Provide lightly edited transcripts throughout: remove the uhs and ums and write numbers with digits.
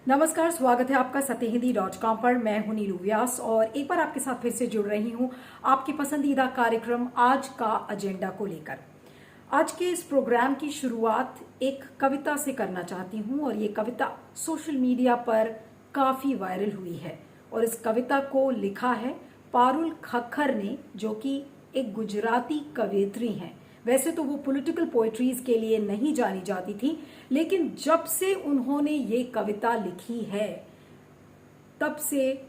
नमस्कार, स्वागत है आपका सत्यहिंदी.com पर। मैं हूं नीलू व्यास और एक बार आपके साथ फिर से जुड़ रही हूं आपके पसंदीदा कार्यक्रम आज का एजेंडा को लेकर। आज के इस प्रोग्राम की शुरुआत एक कविता से करना चाहती हूं और ये कविता सोशल मीडिया पर काफी वायरल हुई है और इस कविता को लिखा है पारुल खक्खर ने, जो कि एक गुजराती कवयित्री हैं। वैसे तो वो पॉलिटिकल पोएट्रीज के लिए नहीं जानी जाती थी, लेकिन जब से उन्होंने ये कविता लिखी है तब से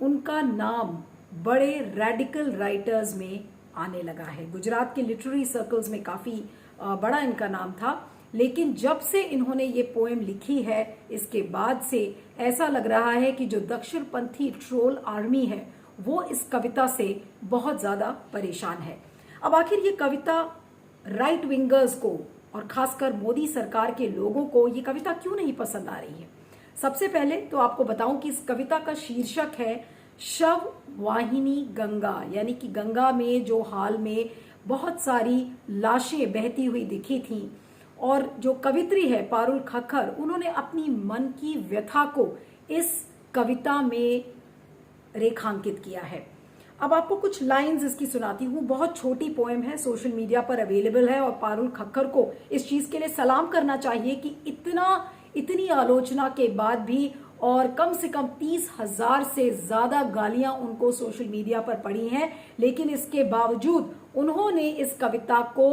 उनका नाम बड़े रेडिकल राइटर्स में आने लगा है। गुजरात के लिटरेरी सर्कल्स में काफी बड़ा इनका नाम था, लेकिन जब से इन्होंने ये पोएम लिखी है इसके बाद से ऐसा लग रहा है कि जो दक्षिणपंथी ट्रोल आर्मी है वो इस कविता से बहुत ज्यादा परेशान है। अब आखिर ये कविता राइट विंगर्स को और खासकर मोदी सरकार के लोगों को ये कविता क्यों नहीं पसंद आ रही है? सबसे पहले तो आपको बताऊं कि इस कविता का शीर्षक है शव वाहिनी गंगा, यानी कि गंगा में जो हाल में बहुत सारी लाशें बहती हुई दिखी थी और जो कवित्री है पारुल खक्खर, उन्होंने अपनी मन की व्यथा को इस कविता में रेखांकित किया है। अब आपको कुछ लाइंस इसकी सुनाती हूँ। बहुत छोटी पोएम है, सोशल मीडिया पर अवेलेबल है और पारुल खक्खर को इस चीज के लिए सलाम करना चाहिए कि इतनी आलोचना के बाद भी और कम से कम 30,000 से ज्यादा गालियां उनको सोशल मीडिया पर पड़ी हैं, लेकिन इसके बावजूद उन्होंने इस कविता को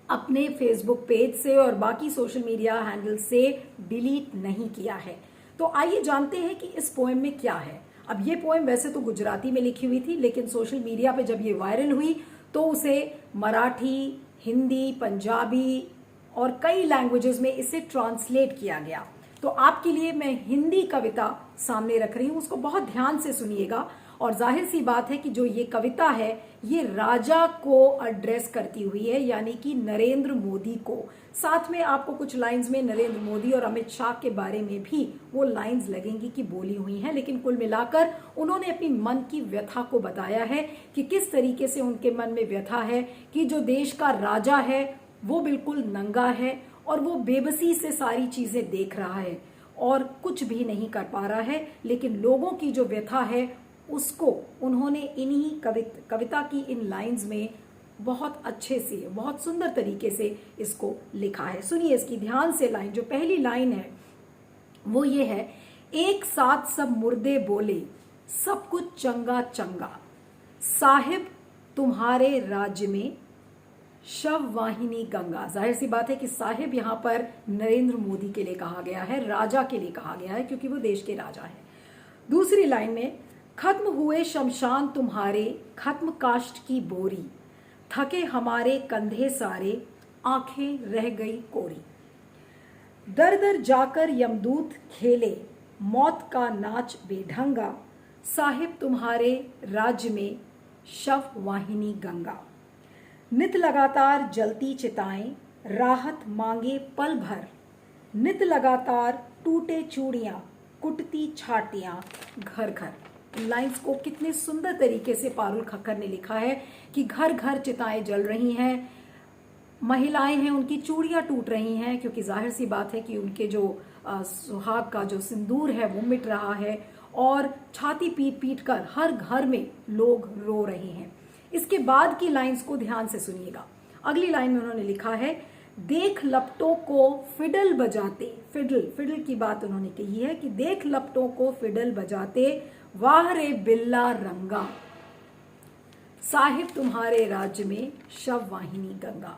अपने फेसबुक पेज से और बाकी सोशल मीडिया हैंडल से डिलीट नहीं किया है। तो आइए जानते हैं कि इस पोएम में क्या है। अब ये पोएम वैसे तो गुजराती में लिखी हुई थी, लेकिन सोशल मीडिया पे जब ये वायरल हुई तो उसे मराठी, हिंदी, पंजाबी और कई लैंग्वेजेस में इसे ट्रांसलेट किया गया। तो आपके लिए मैं हिंदी कविता सामने रख रही हूं, उसको बहुत ध्यान से सुनिएगा। और जाहिर सी बात है कि जो ये कविता है ये राजा को एड्रेस करती हुई है, यानी कि नरेंद्र मोदी को। साथ में आपको कुछ लाइंस में नरेंद्र मोदी और अमित शाह के बारे में भी वो लाइंस लगेंगी कि बोली हुई हैं, लेकिन कुल मिलाकर उन्होंने अपनी मन की व्यथा को बताया है कि किस तरीके से उनके मन में व्यथा है कि जो देश का राजा है वो बिल्कुल नंगा है और वो बेबसी से सारी चीजें देख रहा है और कुछ भी नहीं कर पा रहा है। लेकिन लोगों की जो व्यथा है उसको उन्होंने इन्हीं कविता की इन लाइंस में बहुत अच्छे से, बहुत सुंदर तरीके से इसको लिखा है। सुनिए इसकी ध्यान से लाइन। जो पहली लाइन है वो ये है, एक साथ सब मुर्दे बोले सब कुछ चंगा चंगा, साहिब तुम्हारे राज्य में शव वाहिनी गंगा। जाहिर सी बात है कि साहिब यहाँ पर नरेंद्र मोदी के लिए कहा गया है, राजा के लिए कहा गया है, क्योंकि वो देश के राजा है। दूसरी लाइन में, खत्म हुए शमशान तुम्हारे, खत्म काष्ठ की बोरी, थके हमारे कंधे सारे, आंखें रह गई कोरी। दर दर जाकर यमदूत खेले, मौत का नाच बेढंगा, साहिब तुम्हारे राज्य में शव वाहिनी गंगा। नित लगातार जलती चिताएं, राहत मांगे पल भर, नित लगातार टूटे चूड़ियां, कुटती छाटियां घर घर। इन लाइंस को कितने सुंदर तरीके से पारुल खक्खर ने लिखा है कि घर घर चिताएं जल रही हैं, महिलाएं हैं उनकी चूड़ियां टूट रही हैं, क्योंकि जाहिर सी बात है कि उनके जो सुहाग का जो सिंदूर है वो मिट रहा है और छाती पीट पीट कर हर घर में लोग रो रहे हैं। इसके बाद की लाइंस को ध्यान से सुनिएगा। अगली लाइन में उन्होंने लिखा है, देख लपटों को फिडल बजाते, फिडल की बात उन्होंने कही है कि देख लपटों को फिडल बजाते, वाह रे बिल्ला रंगा, साहिब तुम्हारे राज्य में शव वाहिनी गंगा।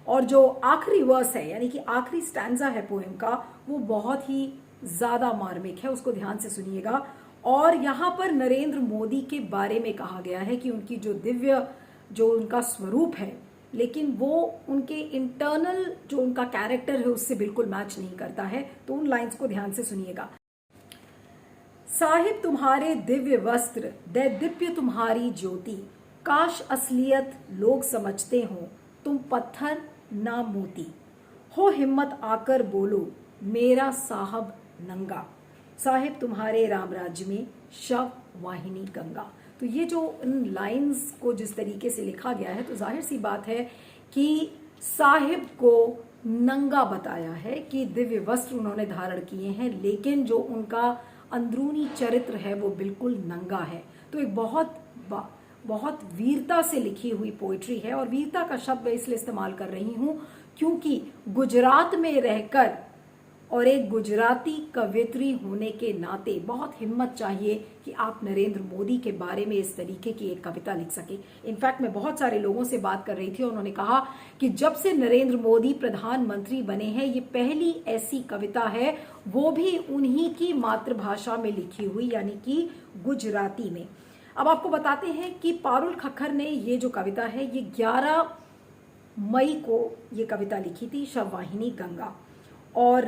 और जो आखिरी वर्स है, यानी कि आखिरी स्टैंजा है पोएम का, वो बहुत ही ज्यादा मार्मिक है, उसको ध्यान से सुनिएगा। और यहाँ पर नरेंद्र मोदी के बारे में कहा गया है कि उनकी जो दिव्य जो उनका स्वरूप है, लेकिन वो उनके इंटरनल जो उनका कैरेक्टर है उससे बिल्कुल मैच नहीं करता है। तो उन लाइंस को ध्यान से सुनिएगा। साहिब तुम्हारे दिव्य वस्त्र, दैदीप्य तुम्हारी ज्योति, काश असलियत लोग समझते हो, तुम पत्थर ना मोती, हो हिम्मत आकर बोलो मेरा साहब नंगा, साहिब तुम्हारे राम राज्य में शव वाहिनी गंगा। तो ये जो इन लाइंस को जिस तरीके से लिखा गया है, तो जाहिर सी बात है कि साहिब को नंगा बताया है कि दिव्य वस्त्र उन्होंने धारण किए हैं, लेकिन जो उनका अंदरूनी चरित्र है वो बिल्कुल नंगा है। तो एक बहुत वीरता से लिखी हुई पोइट्री है, और वीरता का शब्द मैं इसलिए इस्तेमाल कर रही हूं क्योंकि गुजरात में रहकर और एक गुजराती कवयित्री होने के नाते बहुत हिम्मत चाहिए कि आप नरेंद्र मोदी के बारे में इस तरीके की एक कविता लिख सके। इनफैक्ट मैं बहुत सारे लोगों से बात कर रही थी और उन्होंने कहा कि जब से नरेंद्र मोदी प्रधानमंत्री बने हैं ये पहली ऐसी कविता है, वो भी उन्हीं की मातृभाषा में लिखी हुई, यानी कि गुजराती में। अब आपको बताते हैं कि पारुल खक्खर ने ये जो कविता है ये 11 मई को ये कविता लिखी थी, शववाहिनी गंगा। और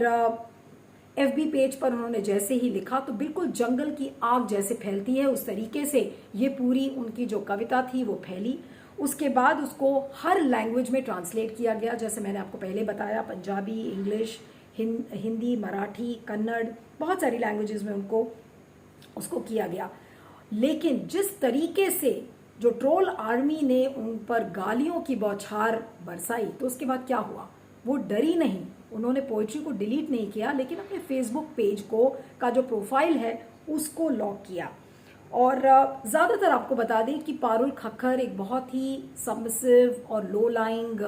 FB पेज पर उन्होंने जैसे ही लिखा तो बिल्कुल जंगल की आग जैसे फैलती है उस तरीके से ये पूरी उनकी जो कविता थी वो फैली। उसके बाद उसको हर लैंग्वेज में ट्रांसलेट किया गया, जैसे मैंने आपको पहले बताया, पंजाबी, इंग्लिश, हिंदी, मराठी, कन्नड़, बहुत सारी लैंग्वेजेस में उसको किया गया। लेकिन जिस तरीके से जो ट्रोल आर्मी ने उन पर गालियों की बौछार बरसाई, तो उसके बाद क्या हुआ, वो डरी नहीं, उन्होंने पोइट्री को डिलीट नहीं किया, लेकिन अपने फेसबुक पेज का जो प्रोफाइल है उसको लॉक किया। और ज़्यादातर आपको बता दें कि पारुल खक्खर एक बहुत ही सबमिसिव और लो लाइंग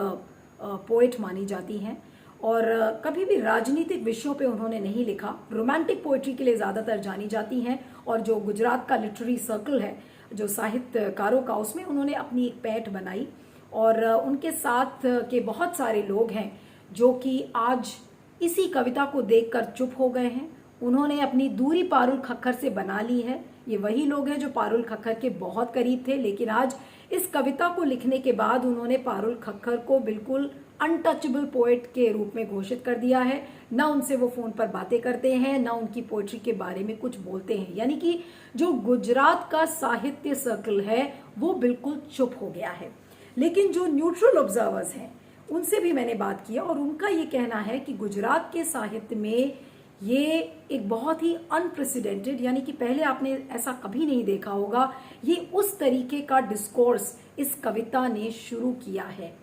पोइट मानी जाती हैं, और कभी भी राजनीतिक विषयों पे उन्होंने नहीं लिखा। रोमांटिक पोइट्री के लिए ज़्यादातर जानी जाती हैं, और जो गुजरात का लिटरेरी सर्कल है जो साहित्यकारों का, उसमें उन्होंने अपनी एक पैठ बनाई। और उनके साथ के बहुत सारे लोग हैं जो कि आज इसी कविता को देखकर चुप हो गए हैं। उन्होंने अपनी दूरी पारुल खक्खर से बना ली है। ये वही लोग हैं जो पारुल खक्खर के बहुत करीब थे, लेकिन आज इस कविता को लिखने के बाद उन्होंने पारुल खक्खर को बिल्कुल अनटचेबल पोएट के रूप में घोषित कर दिया है। ना उनसे वो फोन पर बातें करते हैं, ना उनकी पोएट्री के बारे में कुछ बोलते हैं। यानी कि जो गुजरात का साहित्य सर्कल है वो बिल्कुल चुप हो गया है। लेकिन जो न्यूट्रल ऑब्जर्वर्स हैं उनसे भी मैंने बात किया, और उनका ये कहना है कि गुजरात के साहित्य में ये एक बहुत ही अनप्रेसिडेंटेड, यानी कि पहले आपने ऐसा कभी नहीं देखा होगा, ये उस तरीके का डिस्कोर्स इस कविता ने शुरू किया है।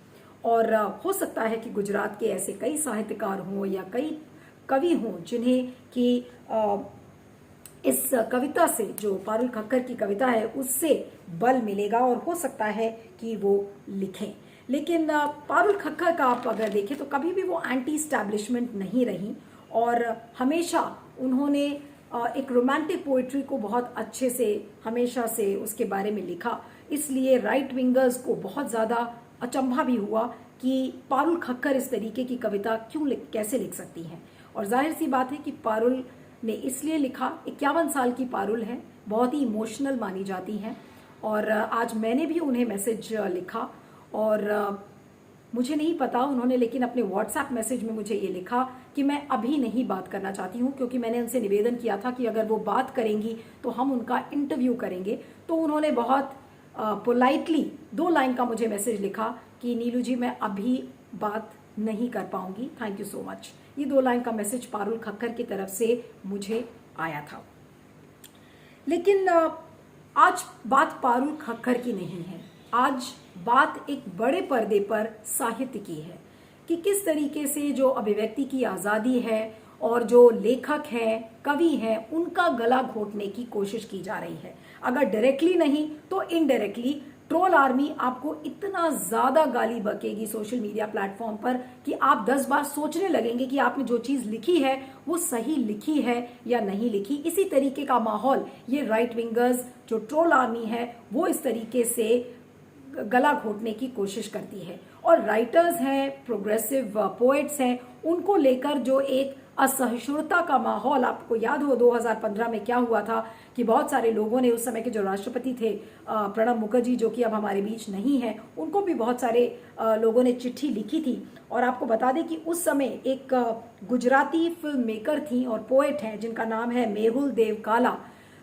और हो सकता है कि गुजरात के ऐसे कई साहित्यकार हों या कई कवि हों जिन्हें कि इस कविता से, जो पारुल खक्खर की कविता है, उससे बल मिलेगा और हो सकता है कि वो लिखें। लेकिन पारुल खक्खर का आप अगर देखें तो कभी भी वो एंटी स्टैब्लिशमेंट नहीं रही, और हमेशा उन्होंने एक रोमांटिक पोइट्री को बहुत अच्छे से हमेशा से उसके बारे में लिखा। इसलिए राइट विंगर्स को बहुत ज़्यादा अचंभा भी हुआ कि पारुल खक्खर इस तरीके की कविता कैसे लिख सकती हैं। और जाहिर सी बात है कि पारुल ने इसलिए लिखा, 51 साल की पारुल है, बहुत ही इमोशनल मानी जाती हैं। और आज मैंने भी उन्हें मैसेज लिखा, और मुझे नहीं पता उन्होंने, लेकिन अपने व्हाट्सएप मैसेज में मुझे ये लिखा कि मैं अभी नहीं बात करना चाहती हूँ, क्योंकि मैंने उनसे निवेदन किया था कि अगर वो बात करेंगी तो हम उनका इंटरव्यू करेंगे। तो उन्होंने बहुत पोलाइटली 2 लाइन का मुझे मैसेज लिखा कि नीलू जी मैं अभी बात नहीं कर पाऊंगी, थैंक यू सो मच। ये 2 लाइन का मैसेज पारुल खक्खर की तरफ से मुझे आया था। लेकिन आज बात पारुल खक्खर की नहीं है, आज बात एक बड़े पर्दे पर साहित्य की है कि किस तरीके से जो अभिव्यक्ति की आज़ादी है और जो लेखक हैं, कवि हैं, उनका गला घोटने की कोशिश की जा रही है। अगर डायरेक्टली नहीं तो इनडायरेक्टली ट्रोल आर्मी आपको इतना ज़्यादा गाली बकेगी सोशल मीडिया प्लेटफॉर्म पर कि आप 10 बार सोचने लगेंगे कि आपने जो चीज़ लिखी है वो सही लिखी है या नहीं लिखी। इसी तरीके का माहौल ये राइट विंगर्स, जो ट्रोल आर्मी है, वो इस तरीके से गला घोटने की कोशिश करती है। और राइटर्स हैं, प्रोग्रेसिव पोएट्स हैं, उनको लेकर जो एक असहिष्णुता का माहौल, आपको याद हो 2015 में क्या हुआ था कि बहुत सारे लोगों ने, उस समय के जो राष्ट्रपति थे प्रणब मुखर्जी, जो कि अब हमारे बीच नहीं है, उनको भी बहुत सारे लोगों ने चिट्ठी लिखी थी। और आपको बता दें कि उस समय एक गुजराती फिल्म मेकर थी और पोएट हैं जिनका नाम है मेहुल देवकाला।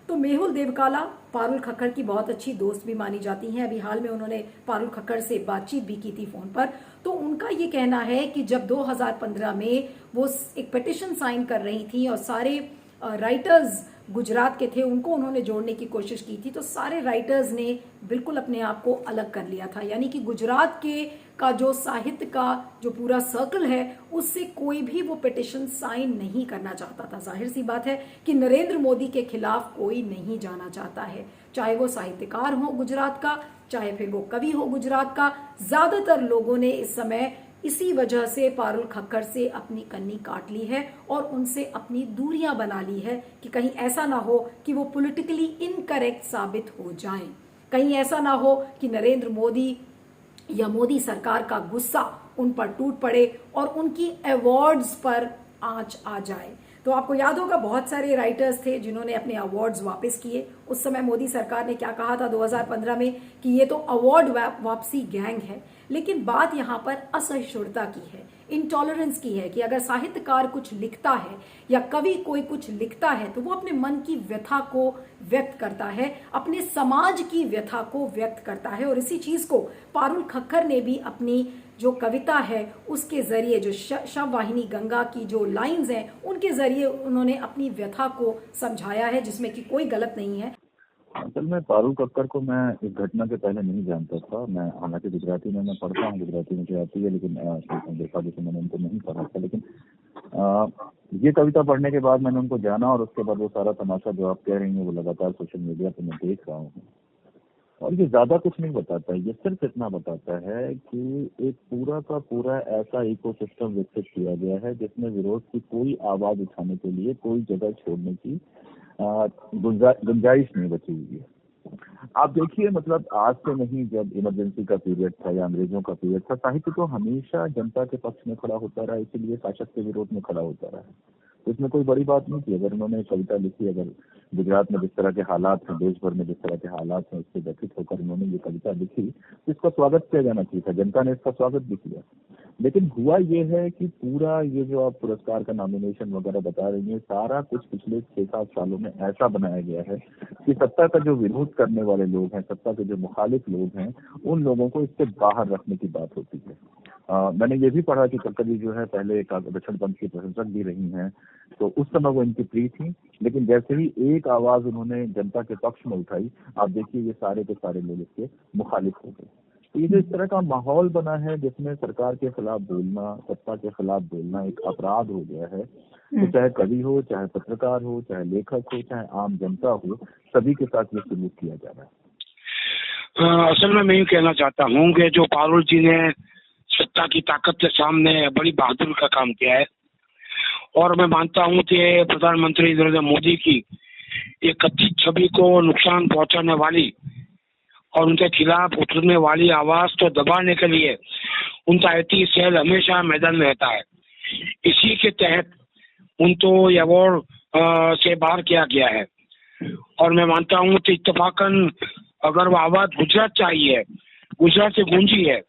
तो मेहुल देवकाला पारुल खक्खर की बहुत अच्छी दोस्त भी मानी जाती हैं। अभी हाल में उन्होंने पारुल खक्खर से बातचीत भी की थी फोन पर। तो उनका ये कहना है कि जब 2015 में वो एक पिटिशन साइन कर रही थी और सारे राइटर्स गुजरात के थे, उनको उन्होंने जोड़ने की कोशिश की थी, तो सारे राइटर्स ने बिल्कुल अपने आप को अलग कर लिया था। यानी कि गुजरात के का जो साहित्य का जो पूरा सर्कल है उससे कोई भी वो पिटिशन साइन नहीं करना चाहता था। जाहिर सी बात है कि नरेंद्र मोदी के खिलाफ कोई नहीं जाना चाहता है, चाहे वो साहित्यकार हो गुजरात का, चाहे फिर वो कवि हो गुजरात का। ज्यादातर लोगों ने इस समय इसी वजह से पारुल खक्कर से अपनी कन्नी काट ली है और उनसे अपनी दूरियां बना ली है कि कहीं ऐसा ना हो कि वो पॉलिटिकली इनकरेक्ट साबित हो जाएं, कहीं ऐसा ना हो कि नरेंद्र मोदी या मोदी सरकार का गुस्सा उन पर टूट पड़े और उनकी अवार्ड्स पर आंच आ जाए। तो आपको याद होगा बहुत सारे राइटर्स थे जिन्होंने अपने अवार्ड्स वापस किए। उस समय मोदी सरकार ने क्या कहा था 2015 में कि ये तो अवार्ड वापसी गैंग है। लेकिन बात यहाँ पर असहिष्णुता की है, इंटॉलरेंस की है कि अगर साहित्यकार कुछ लिखता है या कवि कोई कुछ लिखता है तो वो अपने मन की व्यथा को व्यक्त करता है, अपने समाज की व्यथा को व्यक्त करता है। और इसी चीज को पारुल खक्कर ने भी अपनी जो कविता है उसके जरिए, जो शव वाहिनी गंगा की जो लाइंस हैं उनके जरिए उन्होंने अपनी व्यथा को समझाया है, जिसमें कि कोई गलत नहीं है। असल में पारुल कक्कर को मैं इस घटना के पहले नहीं जानता था। मैं हालांकि गुजराती में मैं पढ़ता हूँ, गुजराती मुझे आती है, लेकिन देखा जैसे मैंने उनको नहीं पढ़ा था। लेकिन ये कविता पढ़ने के बाद मैंने उनको जाना और उसके बाद वो सारा तमाशा जो आप कह रही हैं वो लगातार सोशल मीडिया पे मैं देख रहा हूँ। और ये ज्यादा कुछ नहीं बताता है, ये सिर्फ इतना बताता है कि एक पूरा का पूरा ऐसा इकोसिस्टम विकसित किया गया है जिसमें विरोध की कोई आवाज उठाने के लिए कोई जगह छोड़ने की गुंजाइश नहीं बची हुई है। आप देखिए, मतलब आज से नहीं, जब इमरजेंसी का पीरियड था या अंग्रेजों का पीरियड था, साहित्य तो हमेशा जनता के पक्ष में खड़ा होता रहा, इसीलिए शासक के विरोध में खड़ा होता रहा। तो इसमें कोई बड़ी बात नहीं थी। अगर उन्होंने कविता लिखी, अगर गुजरात में जिस तरह के हालात हैं, देश भर में जिस तरह के हालात हैं, उससे व्यथित होकर उन्होंने ये कविता लिखी, तो इसका स्वागत किया जाना चाहिए था। जनता ने इसका स्वागत भी किया। लेकिन हुआ ये है कि पूरा ये जो आप पुरस्कार का नॉमिनेशन वगैरह बता रही हैं, सारा कुछ पिछले 6-7 सालों में ऐसा बनाया गया है कि सत्ता का जो विरोध करने वाले लोग हैं, सत्ता के जो मुखालिफ लोग हैं, उन लोगों को इससे बाहर रखने की बात होती है। मैंने ये भी पढ़ा कि कक्कर जी जो है पहले एक दक्षिण पंथ की प्रशंसक भी रही हैं, तो उस समय वो इनकी प्रिय थी। लेकिन जैसे ही एक आवाज उन्होंने जनता के पक्ष में उठाई, आप देखिए ये सारे के सारे लोग इसके मुखालिफ हो गए। तो ये जो इस तरह का माहौल बना है जिसमें सरकार के खिलाफ बोलना, सत्ता के खिलाफ बोलना एक अपराध हो गया है, तो चाहे कवि हो, चाहे पत्रकार हो, चाहे लेखक हो, चाहे आम जनता हो, सभी के साथ ये सलूक किया जा रहा है। असल में मैं ये कहना चाहता हूँ कि जो पारुल जी ने सत्ता की ताकत के सामने बड़ी बहादुरी का काम किया है, और मैं मानता हूँ कि प्रधानमंत्री नरेंद्र मोदी की एक कथित छवि को नुकसान पहुंचाने वाली और उनके खिलाफ उठने वाली आवाज को दबाने के लिए उनका आईटी सेल हमेशा मैदान में रहता है। इसी के तहत उनको अवार्ड से बाहर किया गया है। और मैं मानता हूँ कि इत्तेफाकन अगर वो आवाज गुजरात चाहिए, गुजरात से गूंजी है,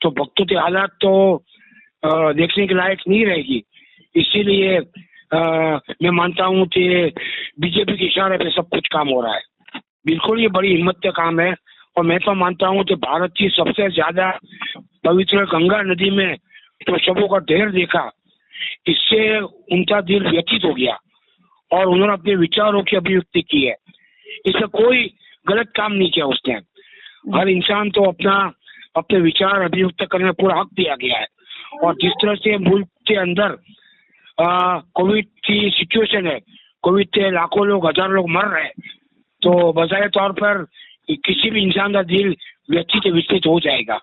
तो भक्तों की हालात तो देखने के लायक नहीं रहेगी। इसीलिए मैं मानता हूँ कि बीजेपी के इशारे पे सब कुछ काम हो रहा है। बिल्कुल ये बड़ी हिम्मत का काम है। और मैं तो मानता हूँ कि भारत की सबसे ज्यादा पवित्र गंगा नदी में तो शवों का ढेर देखा, इससे उनका दिल व्यथित हो गया और उन्होंने अपने विचारों की अभिव्यक्ति की है। इससे कोई गलत काम नहीं किया उसने। हर इंसान तो अपने विचार अभिव्यक्त करने का पूरा हक दिया गया है। और जिस तरह से मुल्क के अंदर कोविड की सिचुएशन है, कोविड से लाखों लोग, हजारों लोग मर रहे हैं, तो बजाय तौर पर किसी भी इंसान का दिल व्यथित विचलित हो जाएगा।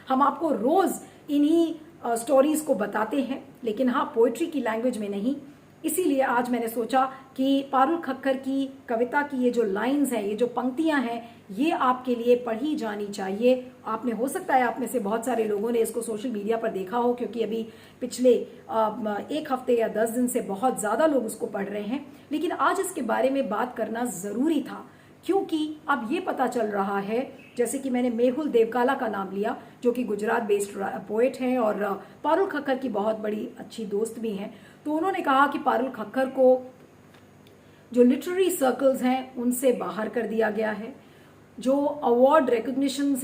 हम आपको रोज इन्हीं स्टोरीज को बताते हैं, लेकिन हाँ, पोएट्री की लैंग्वेज में नहीं। इसीलिए आज मैंने सोचा कि पारुल खक्कर की कविता की ये जो लाइंस हैं, ये जो पंक्तियां हैं, ये आपके लिए पढ़ी जानी चाहिए। आपने, हो सकता है आप में से बहुत सारे लोगों ने इसको सोशल मीडिया पर देखा हो, क्योंकि अभी पिछले 1 हफ्ते या 10 दिन से बहुत ज्यादा लोग उसको पढ़ रहे हैं। लेकिन आज इसके बारे में बात करना जरूरी था, क्योंकि अब ये पता चल रहा है, जैसे कि मैंने मेहुल देवकाला का नाम लिया, जो कि गुजरात बेस्ड पोएट हैं और पारुल खक्कर की बहुत बड़ी अच्छी दोस्त भी हैं। तो उन्होंने कहा कि पारुल खक्कर को जो लिटरेरी सर्कल्स हैं उनसे बाहर कर दिया गया है, जो अवार्ड रिकग्निशंस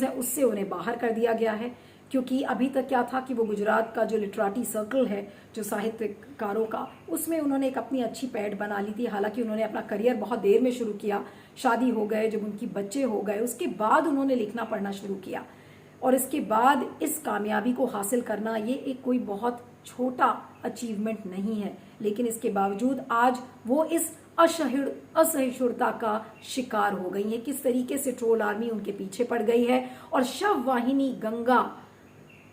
हैं, उससे उन्हें बाहर कर दिया गया है, क्योंकि अभी तक क्या था कि वो गुजरात का जो लिटरेटी सर्कल है, जो साहित्यकारों का, उसमें उन्होंने एक अपनी अच्छी पैठ बना ली थी। हालांकि उन्होंने अपना करियर बहुत देर में शुरू किया, शादी हो गए, जब उनकी बच्चे हो गए उसके बाद उन्होंने लिखना पढ़ना शुरू किया, और इसके बाद इस कामयाबी को हासिल करना ये एक कोई बहुत छोटा अचीवमेंट नहीं है। लेकिन इसके बावजूद आज वो इस असहिष्णुता का शिकार हो गई है। किस तरीके से ट्रोल आर्मी उनके पीछे पड़ गई है, और शव वाहिनी गंगा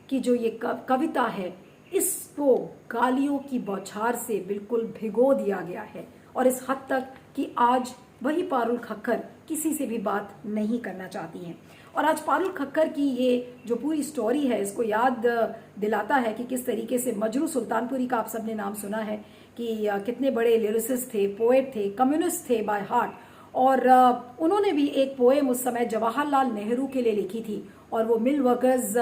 की जो ये कविता है, इसको गालियों की बौछार से बिल्कुल भिगो दिया गया है, और इस हद तक कि आज वही पारुल खक्कर किसी से भी बात नहीं करना चाहती हैं। और आज पारुल खक्कर की ये जो पूरी स्टोरी है, इसको याद दिलाता है कि किस तरीके से मजरू सुल्तानपुरी का आप सबने नाम सुना है कि कितने बड़े लिरिसिस्ट थे, पोएट थे, कम्युनिस्ट थे बाय हार्ट, और उन्होंने भी एक पोएम उस समय जवाहरलाल नेहरू के लिए लिखी थी, और वो मिल वर्कर्स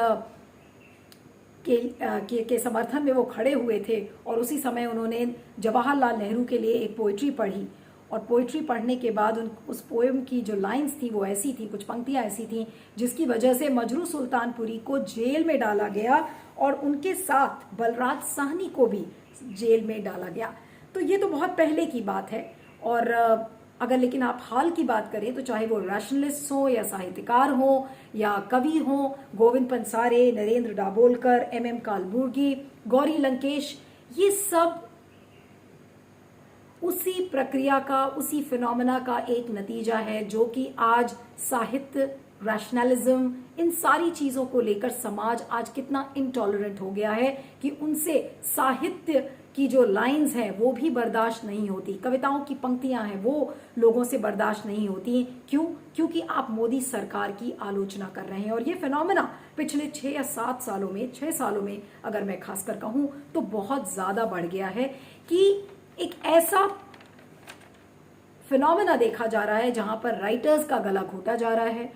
के समर्थन में वो खड़े हुए थे, और उसी समय उन्होंने जवाहरलाल नेहरू के लिए एक पोइट्री पढ़ी, और पोइट्री पढ़ने के बाद उस पोएम की जो लाइंस थी वो ऐसी थी, कुछ पंक्तियां ऐसी थी जिसकी वजह से मजरू सुल्तानपुरी को जेल में डाला गया, और उनके साथ बलराज साहनी को भी जेल में डाला गया। तो ये तो बहुत पहले की बात है। और अगर लेकिन आप हाल की बात करें तो चाहे वो रैशनलिस्ट हो या साहित्यकार हो या कवि हो, गोविंद पंसारे, नरेंद्र दाभोलकर, एम कालबुर्गी, गौरी लंकेश, ये सब उसी प्रक्रिया का, उसी फिनोमेना का एक नतीजा है, जो कि आज साहित्य, रैशनलिज्म, इन सारी चीजों को लेकर समाज आज कितना इंटॉलरेंट हो गया है कि उनसे साहित्य की जो लाइंस हैं वो भी बर्दाश्त नहीं होती, कविताओं की पंक्तियां हैं वो लोगों से बर्दाश्त नहीं होती। क्यों? क्योंकि आप मोदी सरकार की आलोचना कर रहे हैं। और ये फिनोमेना पिछले 6 या 7 सालों में, 6 सालों में अगर मैं खासकर कहूं तो बहुत ज्यादा बढ़ गया है कि एक ऐसा फिनोमेना देखा जा रहा है जहां पर राइटर्स का गला घोटा जा रहा है,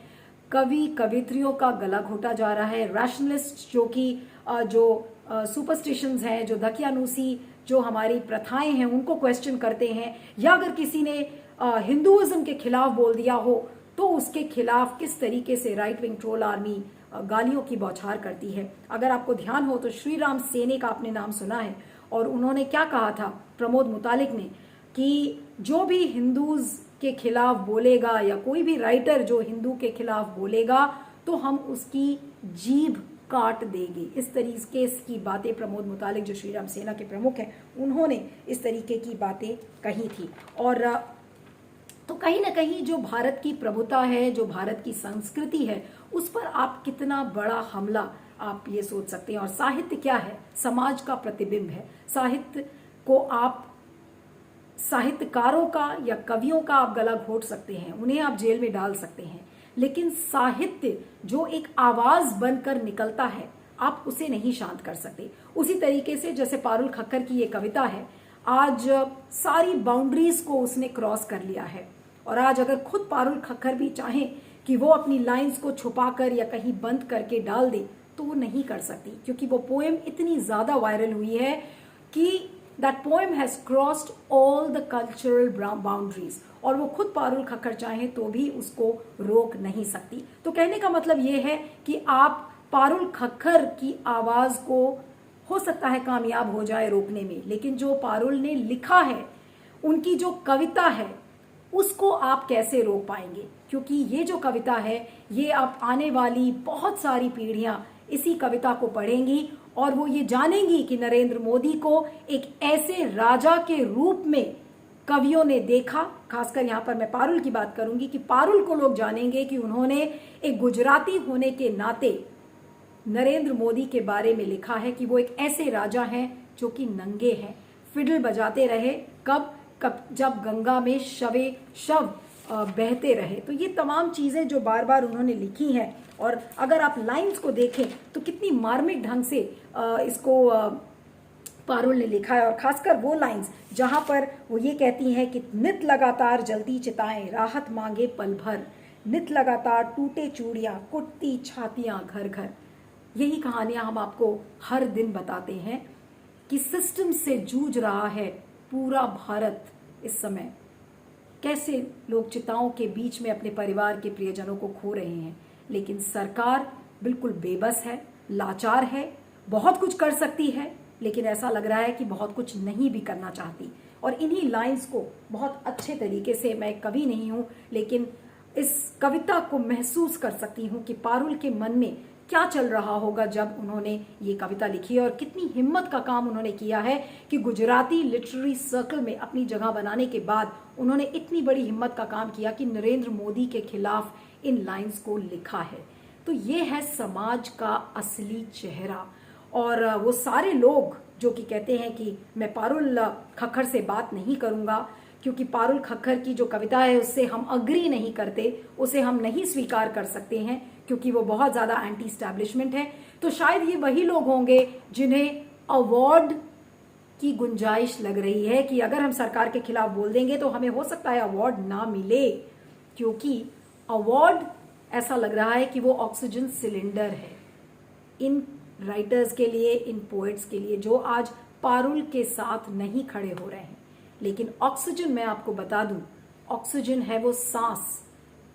कवि कवित्रियों का गला घोटा जा रहा है, रैशनलिस्ट जो कि जो सुपरस्टिशंस हैं, जो दकियानूसी जो हमारी प्रथाएं हैं उनको क्वेश्चन करते हैं, या अगर किसी ने हिंदुइज्म के खिलाफ बोल दिया हो तो उसके खिलाफ किस तरीके से राइट विंग ट्रोल आर्मी गालियों की बौछार करती है। अगर आपको ध्यान हो तो श्री राम सेने का आपने नाम सुना है, और उन्होंने क्या कहा था, प्रमोद मुतालिक ने, कि जो भी हिंदूज के खिलाफ बोलेगा या कोई भी राइटर जो हिंदू के खिलाफ बोलेगा तो हम उसकी जीभ काट देंगे। इस तरीके की बातें प्रमोद मुतालिक जो श्री राम सेना के प्रमुख हैं, उन्होंने इस तरीके की बातें कही थी। और तो कहीं ना कहीं जो भारत की प्रभुता है, जो भारत की संस्कृति है, उस पर आप कितना बड़ा हमला आप ये सोच सकते हैं। और साहित्य क्या है? समाज का प्रतिबिंब है। साहित्य को आप साहित्यकारों का या कवियों का आप गला घोट सकते हैं, उन्हें आप जेल में डाल सकते हैं, लेकिन साहित्य जो एक आवाज बनकर निकलता है आप उसे नहीं शांत कर सकते। उसी तरीके से जैसे पारुल खक्कर की ये कविता है, आज सारी बाउंड्रीज को उसने क्रॉस कर लिया है, और आज अगर खुद पारुल खक्कर भी चाहें कि वो अपनी लाइंस को छुपाकर या कहीं बंद करके डाल दे तो वो नहीं कर सकती, क्योंकि वो पोएम इतनी ज्यादा वायरल हुई है कि that poem has crossed all the cultural boundaries, और वो खुद पारुल खक्कर चाहे तो भी उसको रोक नहीं सकती। तो कहने का मतलब ये है कि आप पारुल खक्कर की आवाज को हो सकता है कामयाब हो जाए रोकने में, लेकिन जो पारुल ने लिखा है, उनकी जो कविता है, उसको आप कैसे रोक पाएंगे? क्योंकि ये जो कविता है, ये आप आने वाली बहुत सारी पीढ़ियां इसी कविता को पढ़ेंगी और वो ये जानेंगी कि नरेंद्र मोदी को एक ऐसे राजा के रूप में कवियों ने देखा। खासकर यहाँ पर मैं पारुल की बात करूंगी कि पारुल को लोग जानेंगे कि उन्होंने एक गुजराती होने के नाते नरेंद्र मोदी के बारे में लिखा है कि वो एक ऐसे राजा हैं जो कि नंगे हैं, फिडल बजाते रहे, कब जब गंगा में शव बहते रहे। तो ये तमाम चीजें जो बार बार उन्होंने लिखी हैं, और अगर आप लाइंस को देखें तो कितनी मार्मिक ढंग से इसको पारुल ने लिखा है। और खासकर वो लाइंस जहां पर वो ये कहती हैं कि नित लगातार जलती चिताएं, राहत मांगे पल भर, नित लगातार टूटे चूड़ियां, कुटती छातियां घर घर। यही कहानियां हम आपको हर दिन बताते हैं कि सिस्टम से जूझ रहा है पूरा भारत इस समय। कैसे लोग चिताओं के बीच में अपने परिवार के प्रियजनों को खो रहे हैं, लेकिन सरकार बिल्कुल बेबस है। लाचार है, बहुत कुछ कर सकती है, लेकिन ऐसा लग रहा है कि बहुत कुछ नहीं भी करना चाहती। और इन्हीं लाइंस को बहुत अच्छे तरीके से, मैं कवि नहीं हूं, लेकिन इस कविता को महसूस कर सकती हूं कि पारुल के मन में क्या चल रहा होगा जब उन्होंने ये कविता लिखी है, और कितनी हिम्मत का काम उन्होंने किया है कि गुजराती लिटरेरी सर्कल में अपनी जगह बनाने के बाद उन्होंने इतनी बड़ी हिम्मत का काम किया कि नरेंद्र मोदी के खिलाफ इन लाइंस को लिखा है। तो ये है समाज का असली चेहरा। और वो सारे लोग जो कि कहते हैं कि मैं पारुल खक्खर से बात नहीं करूंगा क्योंकि पारुल खक्खर की जो कविता है उससे हम अग्री नहीं करते, उसे हम नहीं स्वीकार कर सकते हैं क्योंकि वो बहुत ज्यादा एंटी एस्टैब्लिशमेंट है, तो शायद ये वही लोग होंगे जिन्हें अवार्ड की गुंजाइश लग रही है कि अगर हम सरकार के खिलाफ बोल देंगे तो हमें हो सकता है अवार्ड ना मिले, क्योंकि अवार्ड ऐसा लग रहा है कि वो ऑक्सीजन सिलेंडर है इन राइटर्स के लिए, इन पोएट्स के लिए जो आज पारुल के साथ नहीं खड़े हो रहे हैं। लेकिन ऑक्सीजन, मैं आपको बता दूं, ऑक्सीजन है वो सांस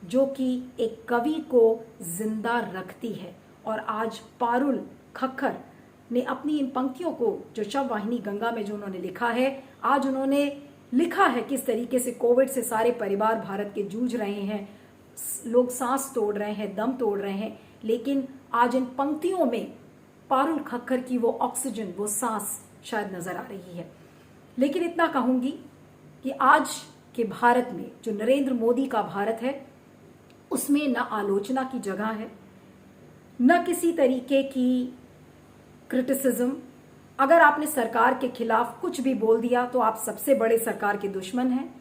जो कि एक कवि को जिंदा रखती है। और आज पारुल खक्खर ने अपनी इन पंक्तियों को, जो शव वाहिनी गंगा में जो उन्होंने लिखा है, आज उन्होंने लिखा है किस तरीके से कोविड से सारे परिवार भारत के जूझ रहे हैं, लोग सांस तोड़ रहे हैं, दम तोड़ रहे हैं, लेकिन आज इन पंक्तियों में पारुल खक्खर की वो ऑक्सीजन, वो सांस शायद नजर आ रही है। लेकिन इतना कहूंगी कि आज के भारत में जो नरेंद्र मोदी का भारत है उसमें न आलोचना की जगह है, न किसी तरीके की क्रिटिसिज्म। अगर आपने सरकार के खिलाफ कुछ भी बोल दिया तो आप सबसे बड़े सरकार के दुश्मन हैं,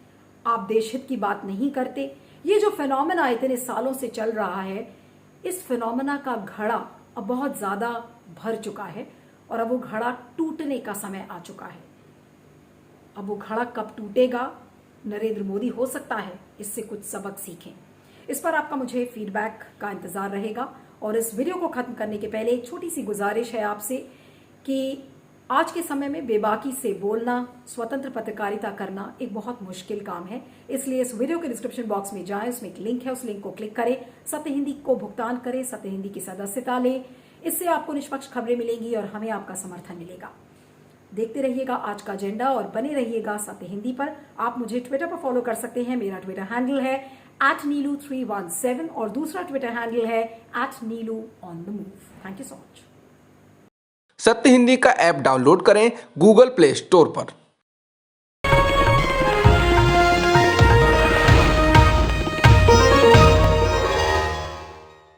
आप देशहित की बात नहीं करते। ये जो फिनोमेना इतने सालों से चल रहा है, इस फिनोमेना का घड़ा अब बहुत ज्यादा भर चुका है और अब वो घड़ा टूटने का समय आ चुका है। अब वो घड़ा कब टूटेगा, नरेंद्र मोदी हो सकता है इससे कुछ सबक सीखें। इस पर आपका मुझे फीडबैक का इंतजार रहेगा। और इस वीडियो को खत्म करने के पहले एक छोटी सी गुजारिश है आपसे कि आज के समय में बेबाकी से बोलना, स्वतंत्र पत्रकारिता करना एक बहुत मुश्किल काम है। इसलिए इस वीडियो के डिस्क्रिप्शन बॉक्स में जाएं, उसमें एक लिंक है, उस लिंक को क्लिक करें, सत्य हिंदी को भुगतान करें, सत्य हिंदी की सदस्यता लें। इससे आपको निष्पक्ष खबरें मिलेंगी और हमें आपका समर्थन मिलेगा। देखते रहिएगा आज का एजेंडा और बने रहिएगा सत्य हिंदी पर। आप मुझे ट्विटर पर फॉलो कर सकते हैं, मेरा ट्विटर हैंडल है @neelu317 और दूसरा ट्विटर हैंडल है @neelu_on_the_move। Thank you so much. सत्य हिंदी का ऐप डाउनलोड करें गूगल प्ले स्टोर पर।